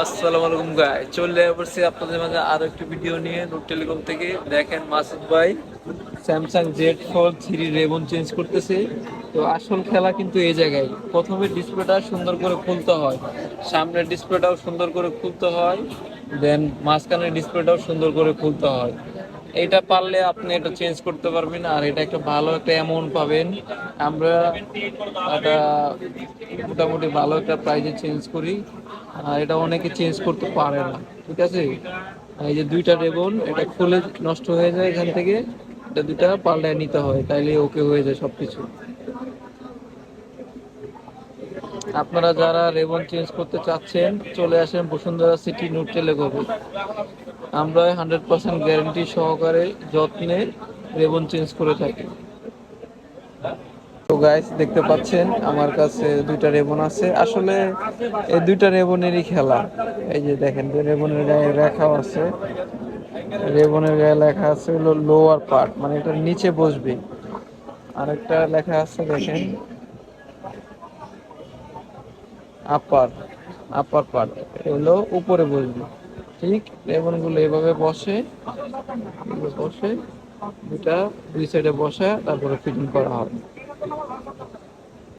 আসসালামু আলাইকুম গাই, চলে আসছি আপনাদের মাঝে আরো একটি ভিডিও নিয়ে নূর টেলিকম থেকে। দেখেন মাসুদ ভাই স্যামসাং Z Fold 3 রেবন চেঞ্জ করতেছে। তো আসল খেলা কিন্তু এই জায়গায়, প্রথমে ডিসপ্লেটা সুন্দর করে খুলতে হয়, সামনের ডিসপ্লেটাও সুন্দর করে খুলতে হয়, দেন মাঝখানের ডিসপ্লেটাও সুন্দর করে খুলতে হয়। এটা পারলে আপনি এটা চেঞ্জ করতে পারবেন, আর এটা একটা ভালো একটা অ্যামাউন্ট পাবেন। আমরা এটা মোটামুটি ভালো একটা প্রাইজে চেঞ্জ করি, আর এটা অনেকে চেঞ্জ করতে পারে না। ঠিক আছে, এই যে দুইটা রেবন, এটা খুলে নষ্ট হয়ে যায় এখান থেকে, এটা দুইটা পাল্টায় নিতে হয়, তাইলে ওকে হয়ে যায় সবকিছু। আপনারা যারা রেবন চেঞ্জ করতে চাচ্ছেন চলে আসেন বসুন্ধরা সিটি নূর টেলিকমে। আমরা 100% গ্যারেন্টি সহকারে যত্নে রেবন চেঞ্জ করে থাকি। তো গাইস, দেখতে পাচ্ছেন আমার কাছে দুইটা রেবন আছে। আসলে এই দুইটা রেবনেরই খেলা। এই যে দেখেন, রেবনের গায়ে লেখা আছে, রেবনের গায়ে লেখা আছে হলো লোয়ার পার্ট, মানে এটার নিচে বসবে। আরেকটা লেখা আছে দেখেন, আপার আপার পার্ট, এগুলো উপরে বসবে। ঠিক রেবন গুলো এভাবে বসে, এগুলো বসে দুইটা দুই সাইডে বসে তারপরে ফিটিং করা হয়।